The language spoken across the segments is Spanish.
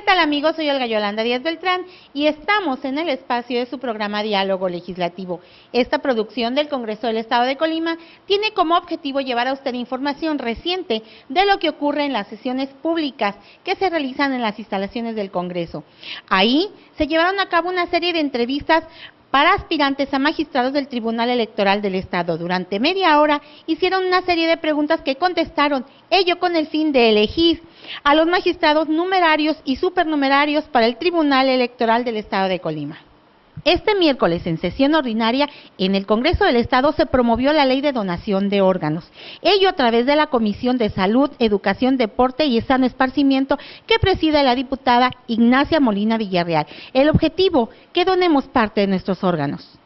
¿Qué tal, amigos? Soy Olga Yolanda Díaz Beltrán y estamos en el espacio de su programa Diálogo Legislativo. Esta producción del Congreso del Estado de Colima tiene como objetivo llevar a usted información reciente de lo que ocurre en las sesiones públicas que se realizan en las instalaciones del Congreso. Ahí se llevaron a cabo una serie de entrevistas para aspirantes a magistrados del Tribunal Electoral del Estado. Durante media hora hicieron una serie de preguntas que contestaron, ello con el fin de elegir a los magistrados numerarios y supernumerarios para el Tribunal Electoral del Estado de Colima. Este miércoles, en sesión ordinaria, en el Congreso del Estado se promovió la Ley de Donación de Órganos, ello a través de la Comisión de Salud, Educación, Deporte y Sano Esparcimiento que preside la diputada Ignacia Molina Villarreal. El objetivo, que donemos parte de nuestros órganos.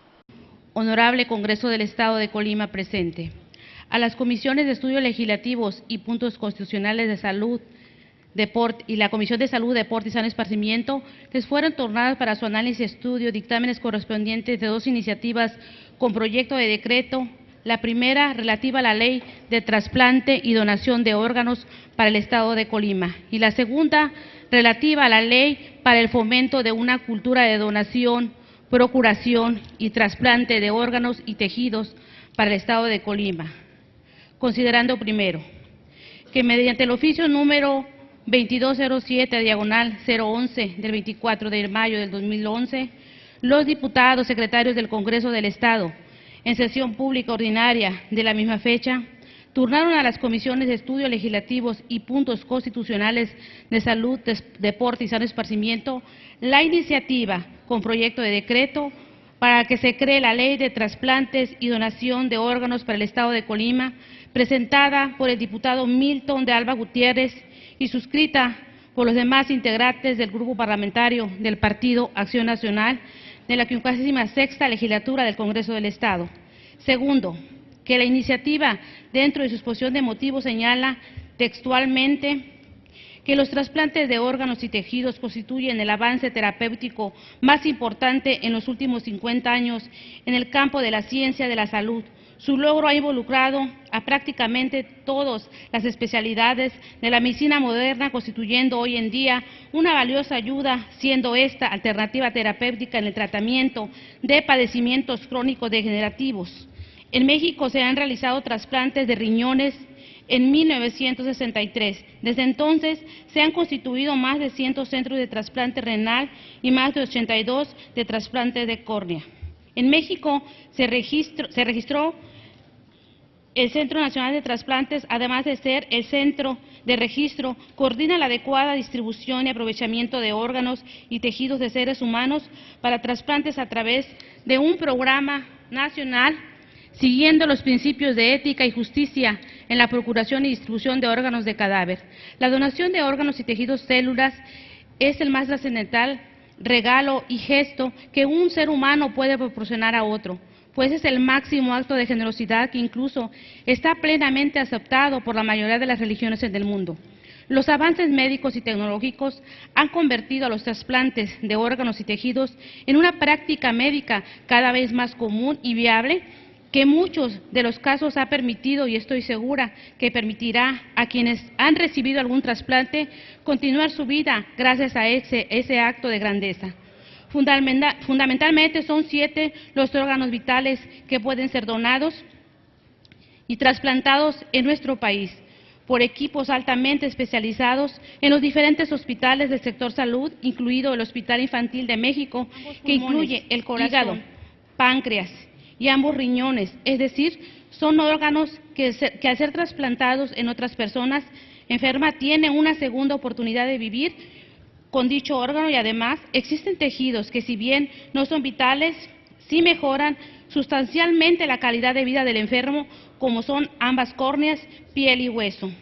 Honorable Congreso del Estado de Colima presente. A las comisiones de estudios legislativos y puntos constitucionales de salud, Deporte y la Comisión de Salud, Deporte y Sano Esparcimiento les fueron tornadas para su análisis y estudio dictámenes correspondientes de dos iniciativas con proyecto de decreto. La primera, relativa a la Ley de Trasplante y Donación de Órganos para el Estado de Colima, y la segunda, relativa a la Ley para el fomento de una cultura de donación, procuración y trasplante de órganos y tejidos para el Estado de Colima. Considerando primero, que mediante el oficio número 2207/011 del 24 de mayo del 2011, los diputados secretarios del Congreso del Estado, en sesión pública ordinaria de la misma fecha, turnaron a las comisiones de estudios legislativos y puntos constitucionales de salud, deporte y sano esparcimiento la iniciativa con proyecto de decreto para que se cree la Ley de Trasplantes y Donación de Órganos para el Estado de Colima, presentada por el diputado Milton de Alba Gutiérrez y suscrita por los demás integrantes del grupo parlamentario del Partido Acción Nacional de la 56ª legislatura del Congreso del Estado. Segundo, que la iniciativa, dentro de su exposición de motivos, señala textualmente que los trasplantes de órganos y tejidos constituyen el avance terapéutico más importante en los últimos 50 años en el campo de la ciencia de la salud. Su logro ha involucrado a prácticamente todas las especialidades de la medicina moderna, constituyendo hoy en día una valiosa ayuda, siendo esta alternativa terapéutica en el tratamiento de padecimientos crónicos degenerativos. En México se han realizado trasplantes de riñones en 1963. Desde entonces se han constituido más de 100 centros de trasplante renal y más de 82 de trasplante de córnea. En México se registró el Centro Nacional de Trasplantes, además de ser el centro de registro, coordina la adecuada distribución y aprovechamiento de órganos y tejidos de seres humanos para trasplantes a través de un programa nacional, siguiendo los principios de ética y justicia en la procuración y distribución de órganos de cadáver. La donación de órganos y tejidos células es el más trascendental regalo y gesto que un ser humano puede proporcionar a otro, pues es el máximo acto de generosidad que incluso está plenamente aceptado por la mayoría de las religiones del mundo. Los avances médicos y tecnológicos han convertido a los trasplantes de órganos y tejidos en una práctica médica cada vez más común y viable, que en muchos de los casos ha permitido, y estoy segura que permitirá a quienes han recibido algún trasplante continuar su vida gracias a ese acto de grandeza. Fundamentalmente son 7 los órganos vitales que pueden ser donados y trasplantados en nuestro país por equipos altamente especializados en los diferentes hospitales del sector salud, incluido el Hospital Infantil de México, que incluye el corazón, hígado, páncreas y ambos riñones, es decir, son órganos que al ser trasplantados en otras personas enfermas tienen una segunda oportunidad de vivir con dicho órgano, y además existen tejidos que, si bien no son vitales, sí mejoran sustancialmente la calidad de vida del enfermo, como son ambas córneas, piel y hueso.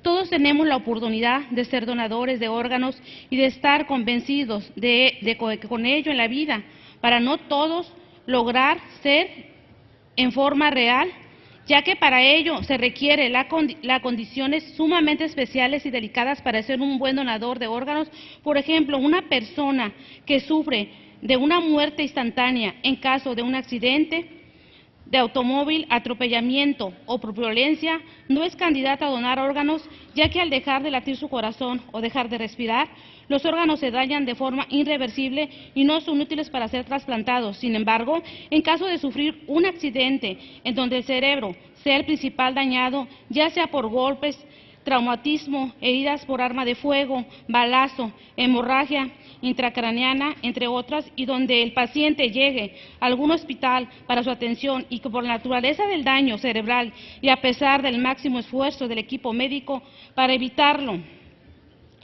Todos tenemos la oportunidad de ser donadores de órganos y de estar convencidos de con ello en la vida, para no todos lograr ser en forma real, ya que para ello se requiere las condiciones sumamente especiales y delicadas para ser un buen donador de órganos. Por ejemplo, una persona que sufre de una muerte instantánea en caso de un accidente de automóvil, atropellamiento o por violencia, no es candidata a donar órganos, ya que al dejar de latir su corazón o dejar de respirar, los órganos se dañan de forma irreversible y no son útiles para ser trasplantados. Sin embargo, en caso de sufrir un accidente en donde el cerebro sea el principal dañado, ya sea por golpes, traumatismo, heridas por arma de fuego, balazo, hemorragia intracraneana, entre otras, y donde el paciente llegue a algún hospital para su atención y que por la naturaleza del daño cerebral y a pesar del máximo esfuerzo del equipo médico para evitarlo,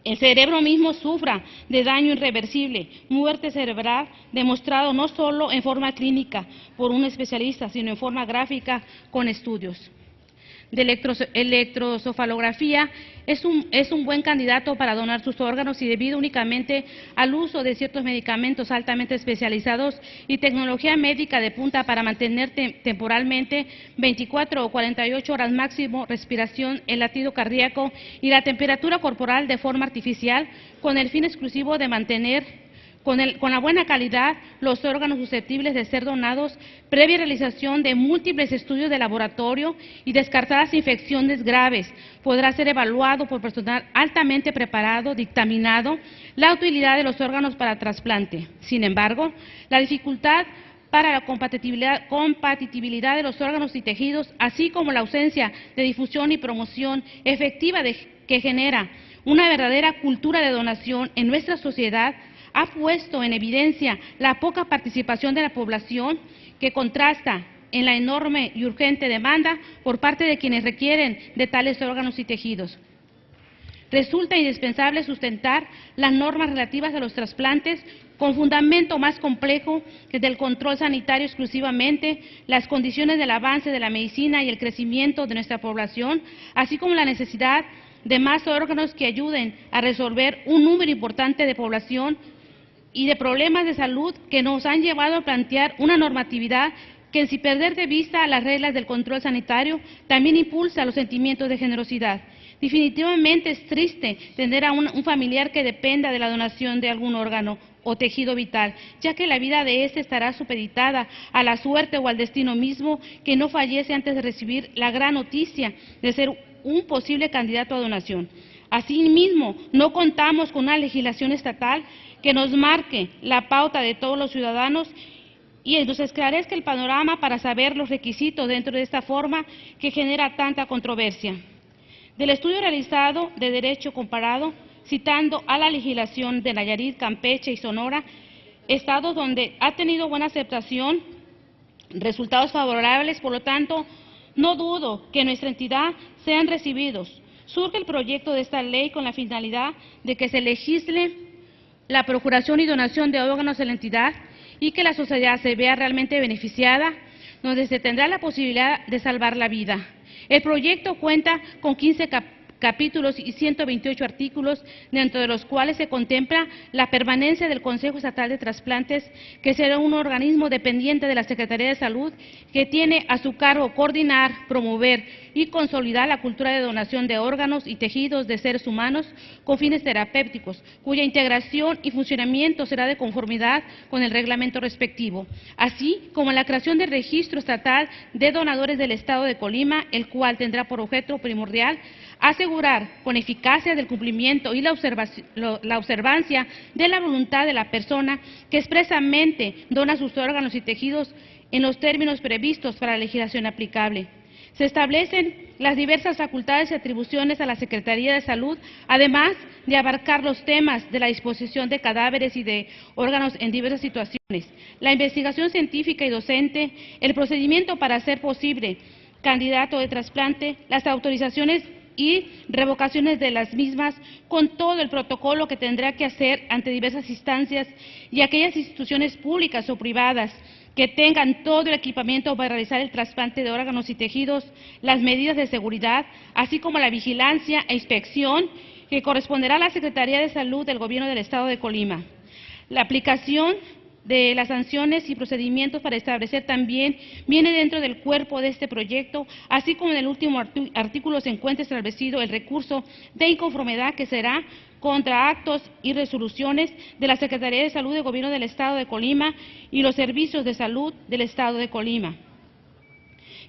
el cerebro mismo sufra de daño irreversible, muerte cerebral, demostrado no solo en forma clínica por un especialista, sino en forma gráfica con estudios. De electrocefalografía es un buen candidato para donar sus órganos y debido únicamente al uso de ciertos medicamentos altamente especializados y tecnología médica de punta para mantener temporalmente 24 o 48 horas máximo respiración, el latido cardíaco y la temperatura corporal de forma artificial con el fin exclusivo de mantener con la buena calidad los órganos susceptibles de ser donados previa realización de múltiples estudios de laboratorio y descartadas infecciones graves. Podrá ser evaluado por personal altamente preparado, dictaminado la utilidad de los órganos para trasplante. Sin embargo, la dificultad para la compatibilidad de los órganos y tejidos, así como la ausencia de difusión y promoción efectiva que genera una verdadera cultura de donación en nuestra sociedad, ha puesto en evidencia la poca participación de la población que contrasta en la enorme y urgente demanda por parte de quienes requieren de tales órganos y tejidos. Resulta indispensable sustentar las normas relativas a los trasplantes con fundamento más complejo que del control sanitario exclusivamente, las condiciones del avance de la medicina y el crecimiento de nuestra población, así como la necesidad de más órganos que ayuden a resolver un número importante de población y de problemas de salud que nos han llevado a plantear una normatividad que, sin perder de vista las reglas del control sanitario, también impulsa los sentimientos de generosidad. Definitivamente es triste tener a un familiar que dependa de la donación de algún órgano o tejido vital, ya que la vida de éste estará supeditada a la suerte o al destino mismo, que no fallece antes de recibir la gran noticia de ser un posible candidato a donación. Asimismo, no contamos con una legislación estatal que nos marque la pauta de todos los ciudadanos y nos esclarezca el panorama para saber los requisitos dentro de esta forma que genera tanta controversia. Del estudio realizado de Derecho Comparado, citando a la legislación de Nayarit, Campeche y Sonora, estados donde ha tenido buena aceptación, resultados favorables, por lo tanto, no dudo que en nuestra entidad sean recibidos. Surge el proyecto de esta ley con la finalidad de que se legisle la procuración y donación de órganos en la entidad y que la sociedad se vea realmente beneficiada, donde se tendrá la posibilidad de salvar la vida. El proyecto cuenta con 15 capítulos y 128 artículos, dentro de los cuales se contempla la permanencia del Consejo Estatal de Trasplantes, que será un organismo dependiente de la Secretaría de Salud, que tiene a su cargo coordinar, promover y consolidar la cultura de donación de órganos y tejidos de seres humanos con fines terapéuticos, cuya integración y funcionamiento será de conformidad con el reglamento respectivo, así como la creación del Registro Estatal de Donadores del Estado de Colima, el cual tendrá por objeto primordial asegurar con eficacia del cumplimiento y la observancia de la voluntad de la persona que expresamente dona sus órganos y tejidos en los términos previstos para la legislación aplicable. Se establecen las diversas facultades y atribuciones a la Secretaría de Salud, además de abarcar los temas de la disposición de cadáveres y de órganos en diversas situaciones, la investigación científica y docente, el procedimiento para hacer posible candidato de trasplante, las autorizaciones y revocaciones de las mismas, con todo el protocolo que tendrá que hacer ante diversas instancias y aquellas instituciones públicas o privadas que tengan todo el equipamiento para realizar el trasplante de órganos y tejidos, las medidas de seguridad, así como la vigilancia e inspección que corresponderá a la Secretaría de Salud del Gobierno del Estado de Colima. La aplicación de las sanciones y procedimientos para establecer también viene dentro del cuerpo de este proyecto, así como en el último artículo se encuentra establecido el recurso de inconformidad que será contra actos y resoluciones de la Secretaría de Salud del Gobierno del Estado de Colima y los servicios de salud del Estado de Colima.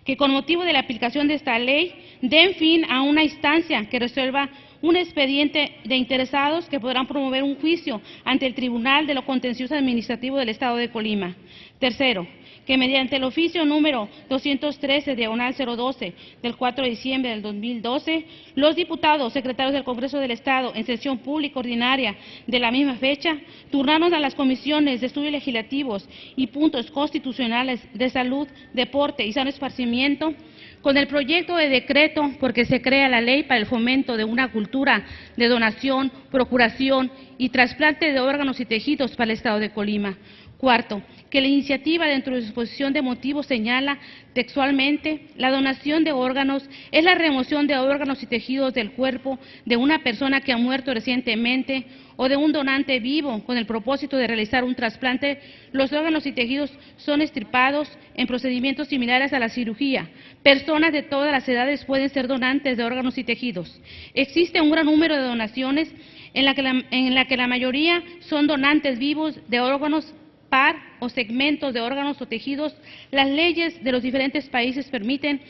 que con motivo de la aplicación de esta ley den fin a una instancia que resuelva un expediente de interesados que podrán promover un juicio ante el Tribunal de lo Contencioso Administrativo del Estado de Colima. Tercero, que mediante el oficio número 213/012 del 4 de diciembre del 2012, los diputados secretarios del Congreso del Estado en sesión pública ordinaria de la misma fecha turnaron a las comisiones de estudios legislativos y puntos constitucionales de salud, deporte y sano esparcimiento con el proyecto de decreto porque se crea la ley para el fomento de una cultura de donación, procuración y trasplante de órganos y tejidos para el Estado de Colima. Cuarto, que la iniciativa dentro de su exposición de motivos señala textualmente la donación de órganos es la remoción de órganos y tejidos del cuerpo de una persona que ha muerto recientemente o de un donante vivo con el propósito de realizar un trasplante. Los órganos y tejidos son extirpados en procedimientos similares a la cirugía. Personas de todas las edades pueden ser donantes de órganos y tejidos. Existe un gran número de donaciones en la que la mayoría son donantes vivos de órganos par o segmentos de órganos o tejidos. Las leyes de los diferentes países permiten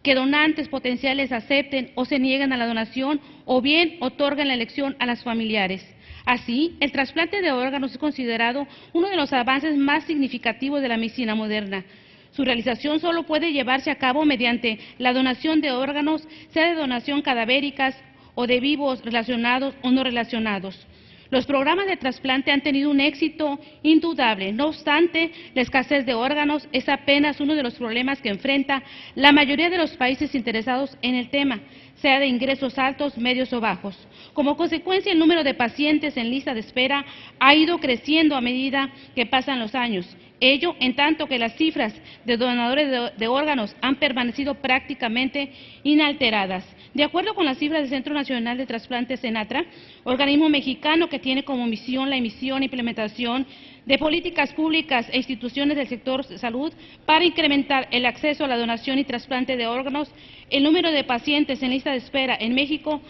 que donantes potenciales acepten o se nieguen a la donación o bien otorguen la elección a las familiares. Así, el trasplante de órganos es considerado uno de los avances más significativos de la medicina moderna. Su realización solo puede llevarse a cabo mediante la donación de órganos, sea de donación cadavéricas o de vivos relacionados o no relacionados. Los programas de trasplante han tenido un éxito indudable. No obstante, la escasez de órganos es apenas uno de los problemas que enfrenta la mayoría de los países interesados en el tema, sea de ingresos altos, medios o bajos. Como consecuencia, el número de pacientes en lista de espera ha ido creciendo a medida que pasan los años. Ello en tanto que las cifras de donadores de órganos han permanecido prácticamente inalteradas. De acuerdo con las cifras del Centro Nacional de Trasplantes CENATRA, organismo mexicano que tiene como misión la emisión e implementación de políticas públicas e instituciones del sector de salud para incrementar el acceso a la donación y trasplante de órganos, el número de pacientes en lista de espera en México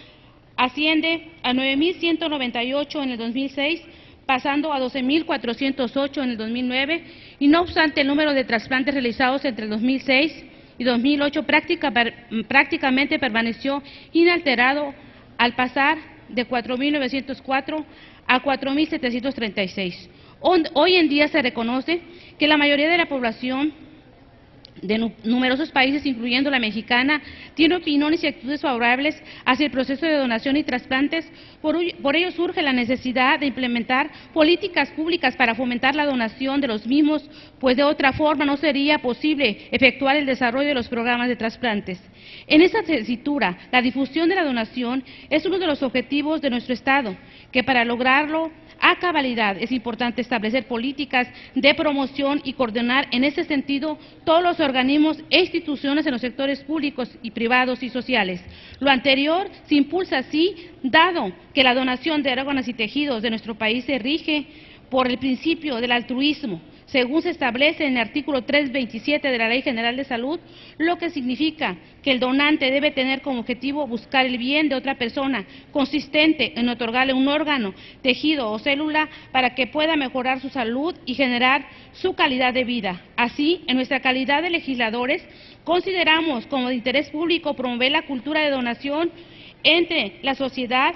asciende a 9.198 en el 2006, pasando a 12.408 en el 2009, y no obstante el número de trasplantes realizados entre el 2006 y 2008 prácticamente permaneció inalterado al pasar de 4.904 a 4.736. Hoy en día se reconoce que la mayoría de la población de numerosos países, incluyendo la mexicana, tiene opiniones y actitudes favorables hacia el proceso de donación y trasplantes. Por ello surge la necesidad de implementar políticas públicas para fomentar la donación de los mismos, pues de otra forma no sería posible efectuar el desarrollo de los programas de trasplantes. En esa tesitura, la difusión de la donación es uno de los objetivos de nuestro Estado, que para lograrlo a cabalidad es importante establecer políticas de promoción y coordinar en ese sentido todos los organismos e instituciones en los sectores públicos y privados y sociales. Lo anterior se impulsa así, dado que la donación de órganos y tejidos de nuestro país se rige por el principio del altruismo, según se establece en el artículo 327 de la Ley General de Salud, lo que significa que el donante debe tener como objetivo buscar el bien de otra persona, consistente en otorgarle un órgano, tejido o célula para que pueda mejorar su salud y generar su calidad de vida. Así, en nuestra calidad de legisladores, consideramos como de interés público promover la cultura de donación entre la sociedad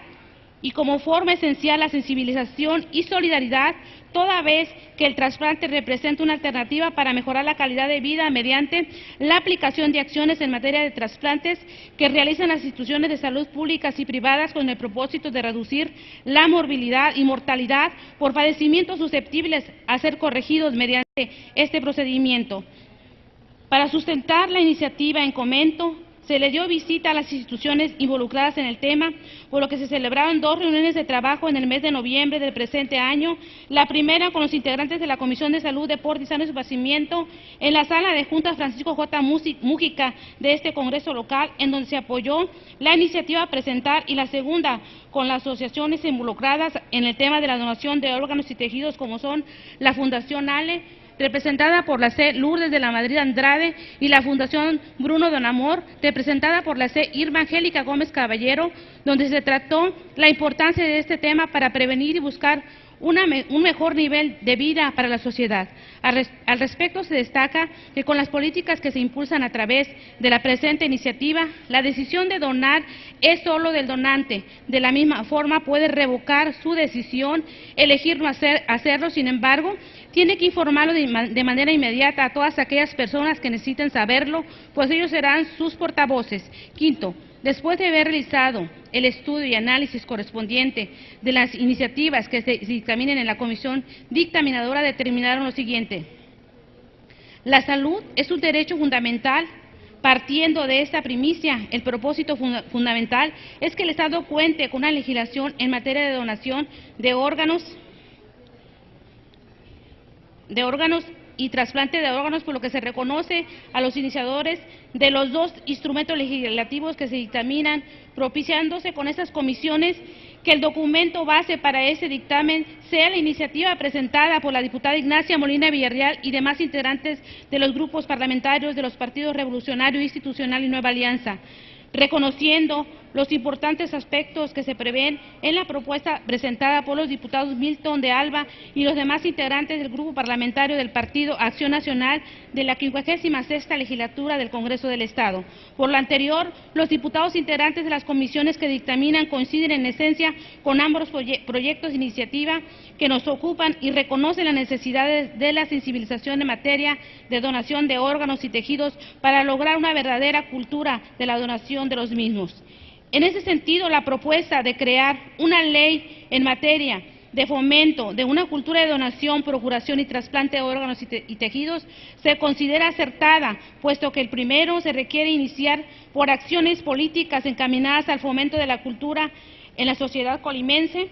y como forma esencial la sensibilización y solidaridad, toda vez que el trasplante representa una alternativa para mejorar la calidad de vida mediante la aplicación de acciones en materia de trasplantes que realizan las instituciones de salud públicas y privadas con el propósito de reducir la morbilidad y mortalidad por padecimientos susceptibles a ser corregidos mediante este procedimiento. Para sustentar la iniciativa en comento, se le dio visita a las instituciones involucradas en el tema, por lo que se celebraron 2 reuniones de trabajo en el mes de noviembre del presente año, la primera con los integrantes de la Comisión de Salud, Deporte y Sano Esparcimiento en la sala de juntas Francisco J. Mújica de este Congreso local, en donde se apoyó la iniciativa a presentar, y la segunda con las asociaciones involucradas en el tema de la donación de órganos y tejidos, como son la Fundación ALE, representada por la C. Lourdes de la Madrid Andrade, y la Fundación Bruno Donamor, representada por la C. Irma Angélica Gómez Caballero, donde se trató la importancia de este tema para prevenir y buscar un mejor nivel de vida para la sociedad. Al respecto, se destaca que con las políticas que se impulsan a través de la presente iniciativa, la decisión de donar es solo del donante. De la misma forma, puede revocar su decisión, elegir no hacerlo, sin embargo, tiene que informarlo de manera inmediata a todas aquellas personas que necesiten saberlo, pues ellos serán sus portavoces. Quinto, después de haber realizado el estudio y análisis correspondiente de las iniciativas que se dictaminen en la comisión dictaminadora, determinaron lo siguiente: la salud es un derecho fundamental. Partiendo de esta primicia, el propósito fundamental es que el Estado cuente con una legislación en materia de donación de órganos y trasplante de órganos, por lo que se reconoce a los iniciadores de los dos instrumentos legislativos que se dictaminan, propiciándose con estas comisiones que el documento base para ese dictamen sea la iniciativa presentada por la diputada Ignacia Molina Villarreal y demás integrantes de los grupos parlamentarios de los partidos Revolucionario Institucional y Nueva Alianza, reconociendo los importantes aspectos que se prevén en la propuesta presentada por los diputados Milton de Alba y los demás integrantes del grupo parlamentario del Partido Acción Nacional de la 56ª legislatura del Congreso del Estado. Por lo anterior, los diputados integrantes de las comisiones que dictaminan coinciden en esencia con ambos proyectos de iniciativa que nos ocupan y reconocen la necesidad de la sensibilización en materia de donación de órganos y tejidos para lograr una verdadera cultura de la donación de los mismos. En ese sentido, la propuesta de crear una ley en materia de fomento de una cultura de donación, procuración y trasplante de órganos y tejidos se considera acertada, puesto que el primero se requiere iniciar por acciones políticas encaminadas al fomento de la cultura en la sociedad colimense.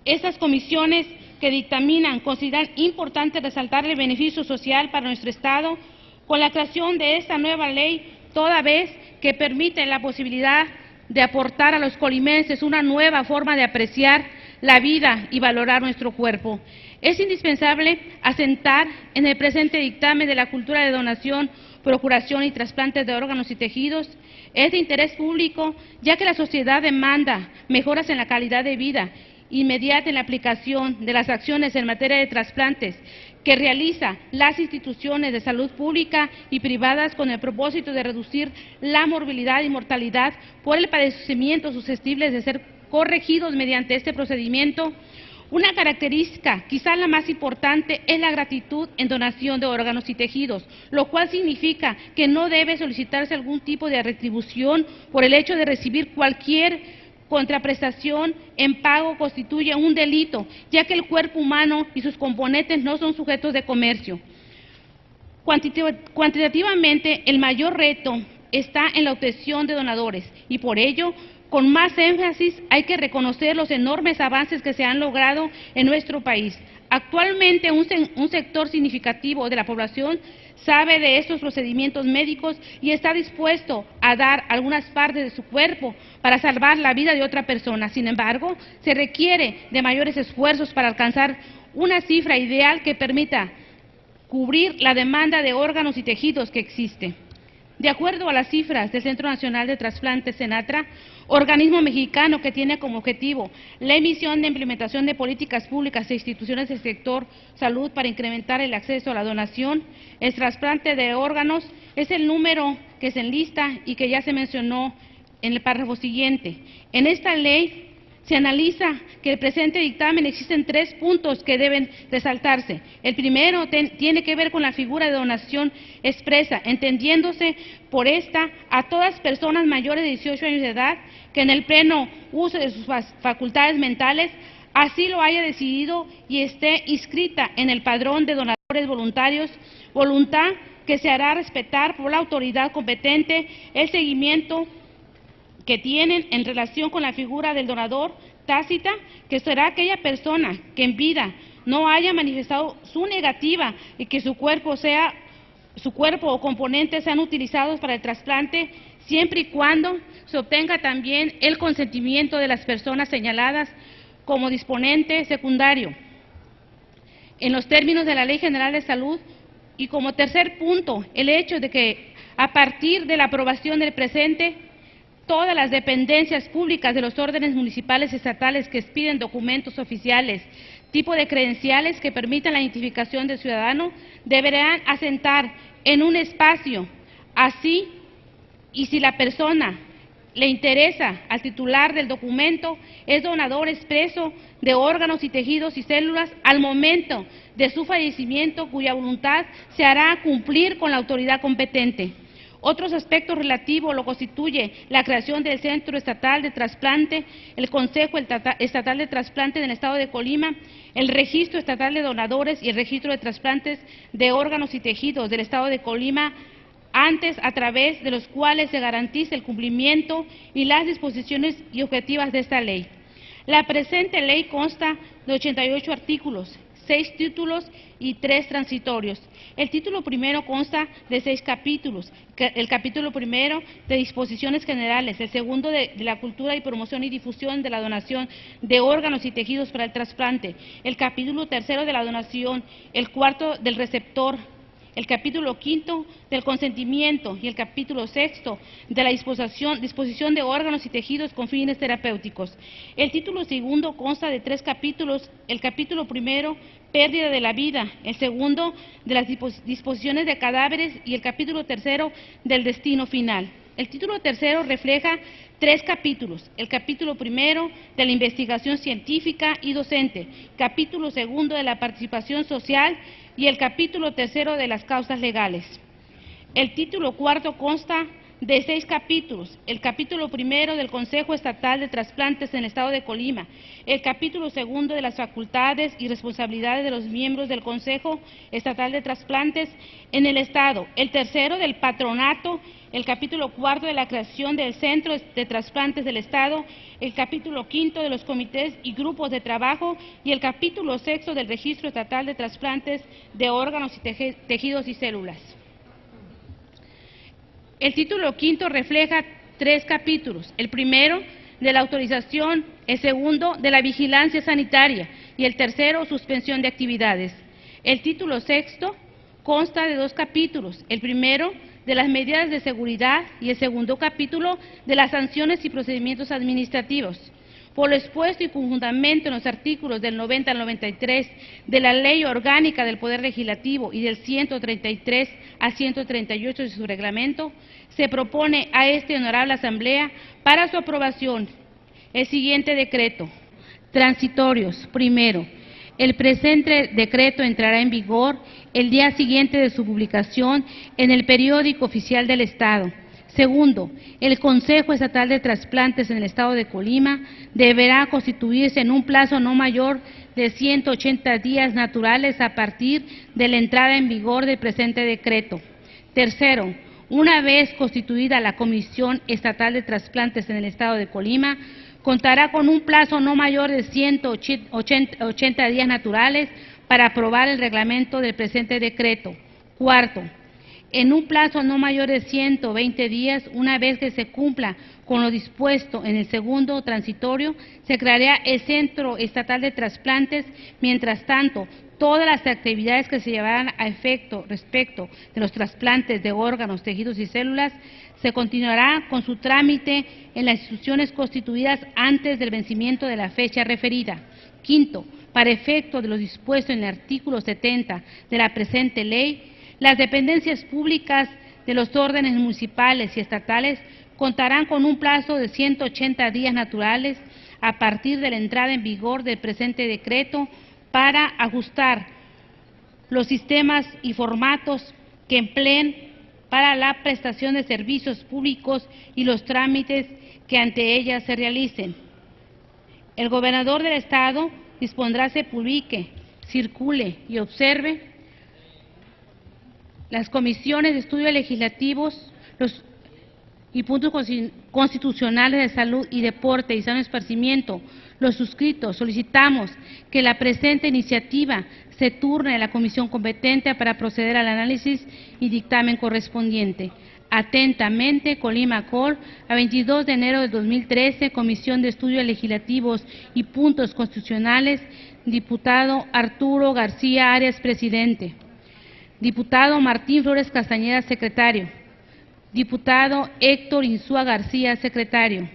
Estas comisiones que dictaminan consideran importante resaltar el beneficio social para nuestro Estado con la creación de esta nueva ley, toda vez que permite la posibilidad de aportar a los colimenses una nueva forma de apreciar la vida y valorar nuestro cuerpo. Es indispensable asentar en el presente dictamen de la cultura de donación, procuración y trasplante de órganos y tejidos. Es de interés público, ya que la sociedad demanda mejoras en la calidad de vida inmediata en la aplicación de las acciones en materia de trasplantes que realiza las instituciones de salud pública y privadas con el propósito de reducir la morbilidad y mortalidad por el padecimiento susceptibles de ser corregidos mediante este procedimiento. Una característica, quizás la más importante, es la gratuidad en donación de órganos y tejidos, lo cual significa que no debe solicitarse algún tipo de retribución por el hecho de recibir cualquier contraprestación en pago constituye un delito, ya que el cuerpo humano y sus componentes no son sujetos de comercio. Cuantitativamente, el mayor reto está en la obtención de donadores y por ello, con más énfasis, hay que reconocer los enormes avances que se han logrado en nuestro país. Actualmente, un sector significativo de la población sabe de estos procedimientos médicos y está dispuesto a dar algunas partes de su cuerpo para salvar la vida de otra persona. Sin embargo, se requiere de mayores esfuerzos para alcanzar una cifra ideal que permita cubrir la demanda de órganos y tejidos que existe. De acuerdo a las cifras del Centro Nacional de Trasplantes, CENATRA, organismo mexicano que tiene como objetivo la emisión de implementación de políticas públicas e instituciones del sector salud para incrementar el acceso a la donación, el trasplante de órganos es el número que se enlista y que ya se mencionó en el párrafo siguiente. En esta ley se analiza que el presente dictamen existen 3 puntos que deben resaltarse. El primero tiene que ver con la figura de donación expresa, entendiéndose por esta a todas personas mayores de 18 años de edad que en el pleno uso de sus facultades mentales así lo haya decidido y esté inscrita en el padrón de donadores voluntarios, voluntad que se hará respetar por la autoridad competente. El seguimiento que tienen en relación con la figura del donador tácita, que será aquella persona que en vida no haya manifestado su negativa y que su cuerpo o componentes sean utilizados para el trasplante, siempre y cuando se obtenga también el consentimiento de las personas señaladas como disponente secundario, en los términos de la Ley General de Salud. Y como tercer punto, el hecho de que a partir de la aprobación del presente todas las dependencias públicas de los órdenes municipales y estatales que expiden documentos oficiales, tipo de credenciales que permitan la identificación del ciudadano, deberán asentar en un espacio así, y si la persona le interesa al titular del documento es donador expreso de órganos y tejidos y células al momento de su fallecimiento, cuya voluntad se hará cumplir con la autoridad competente. Otros aspectos relativos lo constituye la creación del Centro Estatal de Trasplante, el Consejo Estatal de Trasplante del Estado de Colima, el Registro Estatal de Donadores y el Registro de Trasplantes de Órganos y Tejidos del Estado de Colima, antes a través de los cuales se garantiza el cumplimiento y las disposiciones y objetivas de esta ley. La presente ley consta de 88 artículos, 6 títulos y 3 transitorios. El título primero consta de 6 capítulos, el capítulo primero de disposiciones generales, el segundo de la cultura y promoción y difusión de la donación de órganos y tejidos para el trasplante, el capítulo tercero de la donación, el cuarto del receptor, el capítulo quinto del consentimiento y el capítulo sexto de la disposición de órganos y tejidos con fines terapéuticos. El título segundo consta de 3 capítulos, el capítulo primero, pérdida de la vida, el segundo de las disposiciones de cadáveres y el capítulo tercero del destino final. El título tercero refleja 3 capítulos, el capítulo primero de la investigación científica y docente, capítulo segundo de la participación social y el capítulo tercero de las causas legales. El título cuarto consta de 6 capítulos, el capítulo primero del Consejo Estatal de Trasplantes en el Estado de Colima, el capítulo segundo de las facultades y responsabilidades de los miembros del Consejo Estatal de Trasplantes en el Estado, el tercero del patronato, el capítulo cuarto de la creación del Centro de Trasplantes del Estado, el capítulo quinto de los comités y grupos de trabajo y el capítulo sexto del Registro Estatal de Trasplantes de órganos y tejidos y células. El título quinto refleja 3 capítulos, el primero de la autorización, el segundo de la vigilancia sanitaria y el tercero suspensión de actividades. El título sexto consta de 2 capítulos, el primero de las medidas de seguridad y el segundo capítulo de las sanciones y procedimientos administrativos. Por lo expuesto y con fundamento en los artículos del 90 al 93 de la Ley Orgánica del Poder Legislativo y del 133 al 138 de su reglamento, se propone a esta honorable Asamblea para su aprobación el siguiente decreto. Transitorios. Primero, el presente decreto entrará en vigor el día siguiente de su publicación en el Periódico Oficial del Estado. Segundo, el Consejo Estatal de Trasplantes en el Estado de Colima deberá constituirse en un plazo no mayor de 180 días naturales a partir de la entrada en vigor del presente decreto. Tercero, una vez constituida la Comisión Estatal de Trasplantes en el Estado de Colima, contará con un plazo no mayor de 180 días naturales para aprobar el reglamento del presente decreto. Cuarto, en un plazo no mayor de 120 días, una vez que se cumpla con lo dispuesto en el segundo transitorio, se creará el Centro Estatal de Trasplantes. Mientras tanto, todas las actividades que se llevarán a efecto respecto de los trasplantes de órganos, tejidos y células se continuará con su trámite en las instituciones constituidas antes del vencimiento de la fecha referida. Quinto, para efecto de lo dispuesto en el artículo 70 de la presente ley, las dependencias públicas de los órdenes municipales y estatales contarán con un plazo de 180 días naturales a partir de la entrada en vigor del presente decreto para ajustar los sistemas y formatos que empleen para la prestación de servicios públicos y los trámites que ante ellas se realicen. El gobernador del Estado dispondrá se publique, circule y observe las comisiones de estudios legislativos y puntos constitucionales de salud y deporte y sano esparcimiento. Los suscritos solicitamos que la presente iniciativa se turne a la comisión competente para proceder al análisis y dictamen correspondiente. Atentamente, Colima Col, a 22 de enero de 2013, Comisión de Estudios Legislativos y Puntos Constitucionales, diputado Arturo García Arias, presidente. Diputado Martín Flores Castañeda, secretario. diputado Héctor Insúa García, secretario.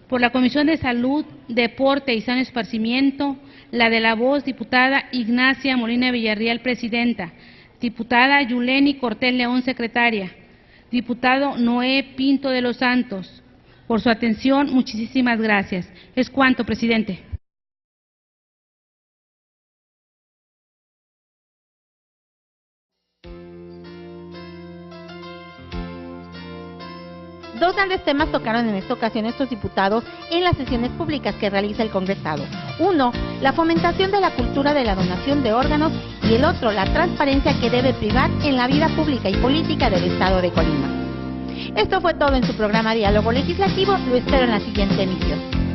Por la Comisión de Salud, Deporte y Sano Esparcimiento, la de la Voz, diputada Ignacia Molina Villarreal, presidenta. Diputada Yuleni Cortés León, secretaria. Diputado Noé Pinto de los Santos. Por su atención, muchísimas gracias. Es cuanto, presidente. Dos grandes temas tocaron en esta ocasión estos diputados en las sesiones públicas que realiza el Congresado. Uno, la fomentación de la cultura de la donación de órganos y el otro, la transparencia que debe privar en la vida pública y política del Estado de Colima. Esto fue todo en su programa Diálogo Legislativo. Lo espero en la siguiente emisión.